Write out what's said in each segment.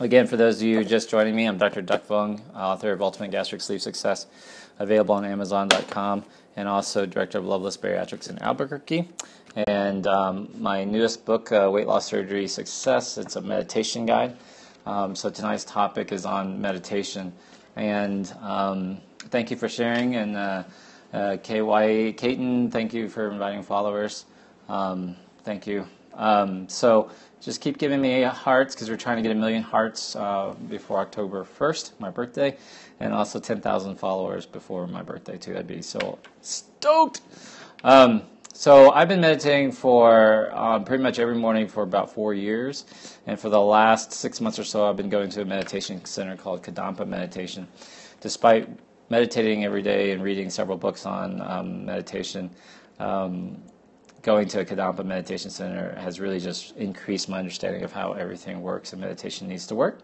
Again, for those of you just joining me, I'm Dr. Vuong, author of Ultimate Gastric Sleep Success, available on Amazon.com, and also director of Loveless Bariatrics in Albuquerque. And my newest book, Weight Loss Surgery Success, it's a meditation guide. So tonight's topic is on meditation. And thank you for sharing. And KY Caton, thank you for inviting followers. Thank you. So just keep giving me hearts, because we're trying to get 1 million hearts before October 1st, my birthday, and also 10,000 followers before my birthday too. I'd be so stoked. So I've been meditating for pretty much every morning for about 4 years, and for the last 6 months or so I've been going to a meditation center called Kadampa Meditation. Despite meditating every day and reading several books on meditation, going to a Kadampa Meditation Center has really just increased my understanding of how everything works and meditation needs to work.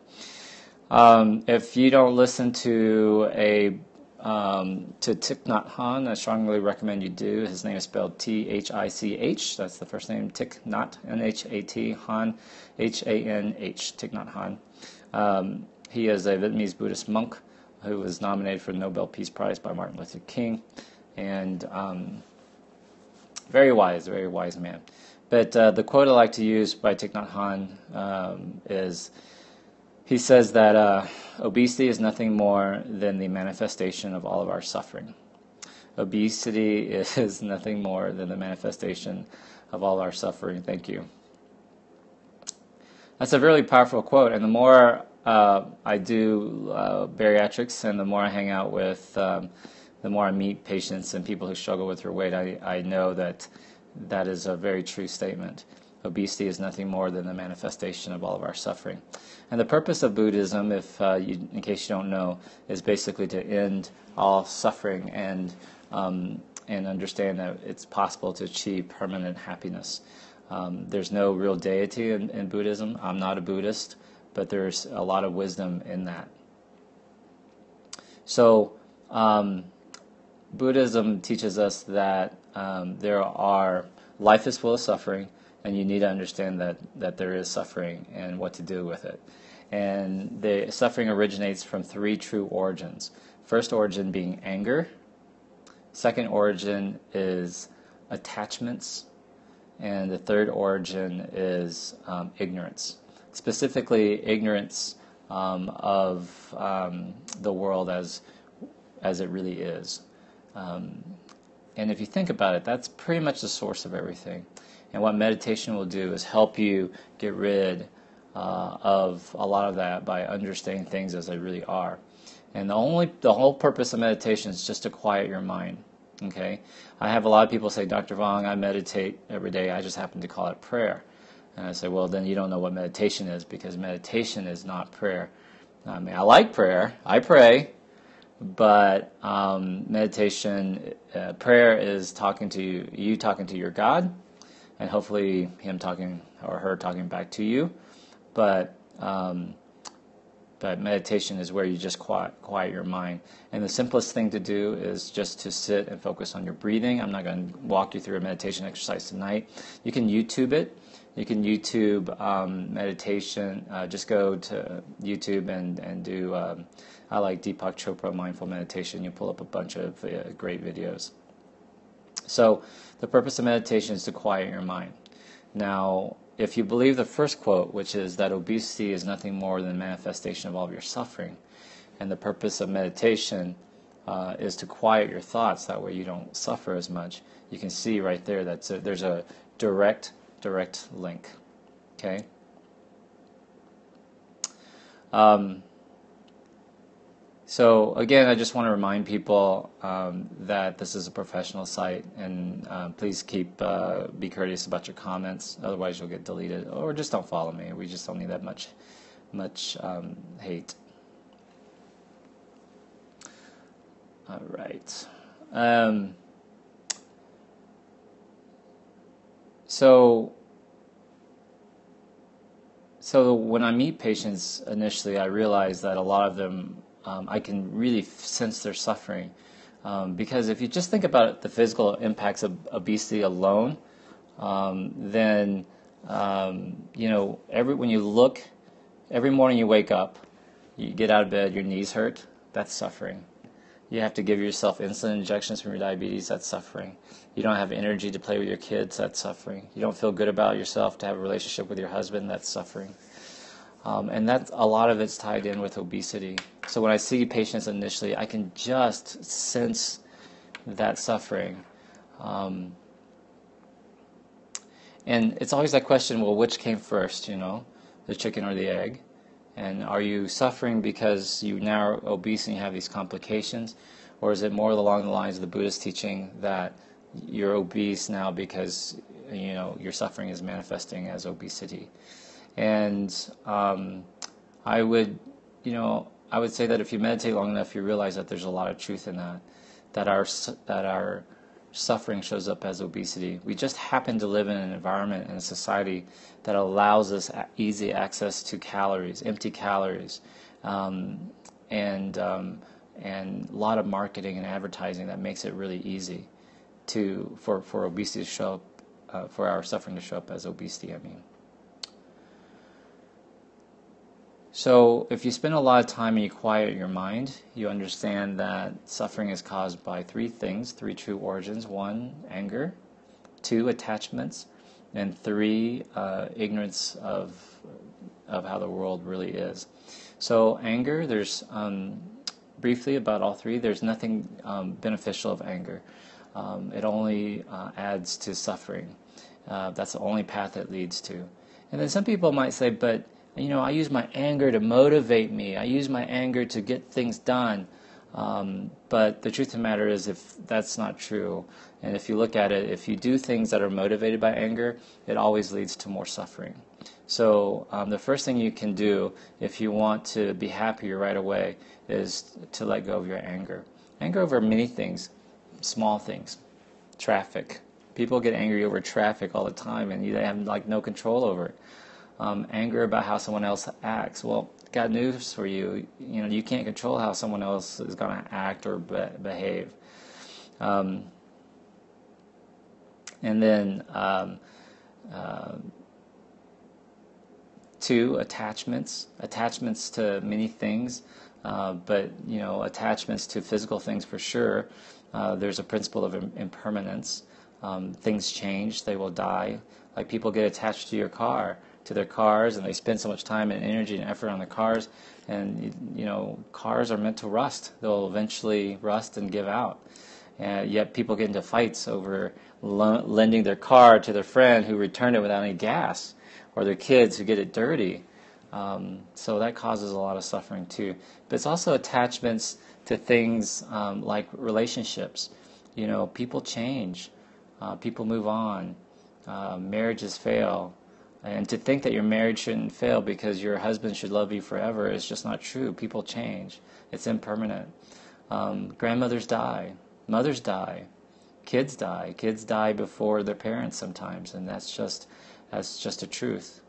If you don't listen to Thich Nhat Hanh, I strongly recommend you do. His name is spelled T-H-I-C-H. That's the first name, Thich Nhat, N-H-A-T, Hanh, H-A-N-H, Thich Nhat Hanh. He is a Vietnamese Buddhist monk who was nominated for the Nobel Peace Prize by Martin Luther King, and very wise man. But the quote I like to use by Thich Nhat Hanh is, he says that obesity is nothing more than the manifestation of all of our suffering. Obesity is nothing more than the manifestation of all our suffering. Thank you. That's a really powerful quote, and the more I do bariatrics and the more I hang out with the more I meet patients and people who struggle with their weight, I know that that is a very true statement. Obesity is nothing more than the manifestation of all of our suffering. And the purpose of Buddhism, in case you don't know, is basically to end all suffering and understand that it's possible to achieve permanent happiness. There's no real deity in Buddhism. I'm not a Buddhist, but there's a lot of wisdom in that. So, Buddhism teaches us that life is full of suffering, and you need to understand that there is suffering and what to do with it. And the suffering originates from 3 true origins. First origin being anger. Second origin is attachments. And the third origin is ignorance. Specifically, ignorance of the world as it really is. And if you think about it, that's pretty much the source of everything. And what meditation will do is help you get rid of a lot of that by understanding things as they really are. And the whole purpose of meditation is just to quiet your mind. Okay? I have a lot of people say, Dr. Vuong, I meditate every day. I just happen to call it prayer. And I say, well, then you don't know what meditation is, because meditation is not prayer. I mean, I like prayer. I pray. But meditation, prayer is talking to you talking to your God, and hopefully him talking or her talking back to you. But meditation is where you just quiet your mind. And the simplest thing to do is just to sit and focus on your breathing. I'm not going to walk you through a meditation exercise tonight. You can YouTube it. You can YouTube meditation. Just go to YouTube and do, I like Deepak Chopra Mindful Meditation. You pull up a bunch of great videos. So the purpose of meditation is to quiet your mind. Now, if you believe the first quote, which is that obesity is nothing more than a manifestation of all of your suffering, and the purpose of meditation is to quiet your thoughts, that way you don't suffer as much, you can see right there that there's a direct link. Okay? So again, I just want to remind people that this is a professional site, and please be courteous about your comments. Otherwise, you'll get deleted, or just don't follow me. We just don't need that much hate. All right. So when I meet patients initially, I realize that a lot of them, I can really sense their suffering. Because if you just think about the physical impacts of obesity alone, then when you look every morning you wake up, you get out of bed, your knees hurt, that's suffering. You have to give yourself insulin injections from your diabetes, that's suffering. You don't have energy to play with your kids, that's suffering. You don't feel good about yourself to have a relationship with your husband, that's suffering. And a lot of it's tied in with obesity. So when I see patients initially, I can just sense that suffering. And it's always that question, well, which came first, the chicken or the egg? And are you suffering because you now are obese and you have these complications? Or is it more along the lines of the Buddhist teaching that you're obese now because, your suffering is manifesting as obesity? And I would say that if you meditate long enough, you realize that there's a lot of truth in that our suffering shows up as obesity. We just happen to live in an environment and a society that allows us easy access to calories, empty calories, and a lot of marketing and advertising that makes it really easy for obesity to show up, for our suffering to show up as obesity, So if you spend a lot of time and you quiet your mind, you understand that suffering is caused by three things, three true origins. 1, anger. 2, attachments. And 3, ignorance of how the world really is. So anger, there's briefly about all three, there's nothing beneficial of anger. It only adds to suffering. That's the only path it leads to. And then some people might say, but I use my anger to motivate me. I use my anger to get things done. But the truth of the matter is, if that's not true, and if you look at it, if you do things that are motivated by anger, it always leads to more suffering. So the first thing you can do if you want to be happier right away is to let go of your anger. Anger over many things, small things, traffic. People get angry over traffic all the time, and they have no control over it. Anger about how someone else acts. Well, got news for you. You can't control how someone else is going to act or behave. And then 2, attachments. Attachments to many things, but attachments to physical things for sure. There's a principle of impermanence. Things change; they will die. Like people get attached to their cars, and they spend so much time and energy and effort on the cars, and cars are meant to rust. They'll eventually rust and give out. Yet people get into fights over lending their car to their friend who returned it without any gas, or their kids who get it dirty. So that causes a lot of suffering too. But it's also attachments to things like relationships. People change, people move on, marriages fail. And to think that your marriage shouldn't fail because your husband should love you forever is just not true. People change. It's impermanent. Grandmothers die. Mothers die. Kids die. Kids die before their parents sometimes, and that's just a truth.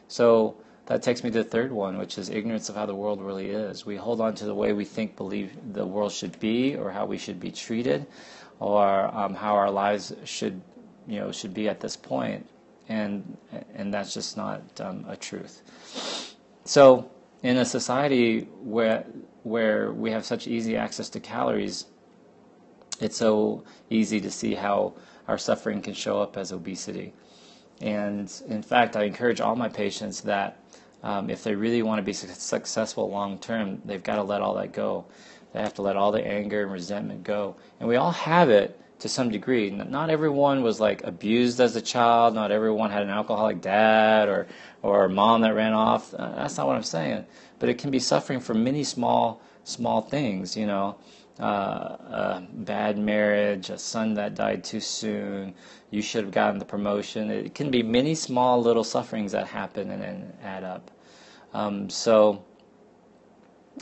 So that takes me to the third one, which is ignorance of how the world really is. We hold on to the way we believe the world should be, or how we should be treated, or how our lives should be at this point. And that's just not a truth. So in a society where we have such easy access to calories, it's so easy to see how our suffering can show up as obesity. And in fact, I encourage all my patients that if they really want to be successful long term, they've got to let all that go. They have to let all the anger and resentment go. And we all have it to some degree. Not everyone was abused as a child. Not everyone had an alcoholic dad or a mom that ran off. That's not what I'm saying. But it can be suffering from many small things. Bad marriage, a son that died too soon. You should have gotten the promotion. It can be many small little sufferings that happen and then add up.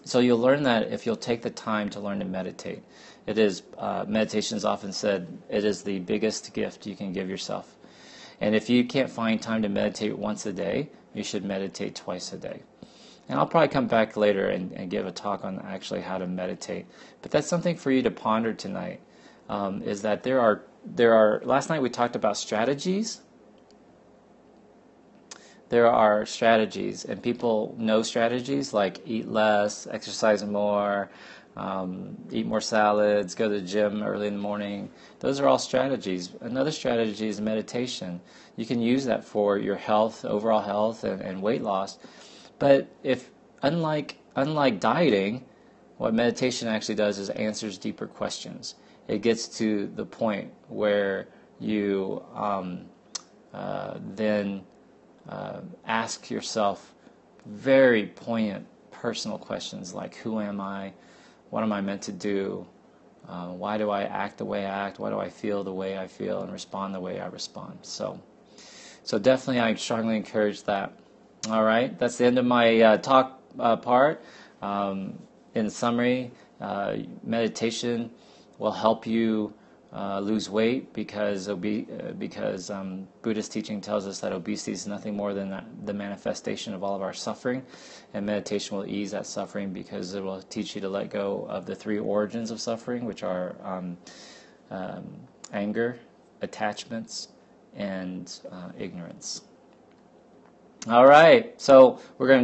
So you'll learn that if you'll take the time to learn to meditate. It is, meditation is often said, it is the biggest gift you can give yourself. And if you can't find time to meditate once a day, you should meditate twice a day. And I'll probably come back later and give a talk on actually how to meditate. But that's something for you to ponder tonight, is that there are, last night we talked about strategies. there are strategies, and people know strategies like eat less, exercise more, eat more salads, go to the gym early in the morning. Those are all strategies. Another strategy is meditation. You can use that for your health, overall health, and weight loss. But if unlike dieting, what meditation actually does is answers deeper questions. It gets to the point where you then ask yourself very poignant personal questions like, who am I? What am I meant to do? Why do I act the way I act? Why do I feel the way I feel and respond the way I respond? So definitely I strongly encourage that. All right, that's the end of my talk part. In summary, meditation will help you lose weight because Buddhist teaching tells us that obesity is nothing more than the manifestation of all of our suffering, and meditation will ease that suffering because it will teach you to let go of the three origins of suffering, which are anger, attachments, and ignorance. All right, so we're going to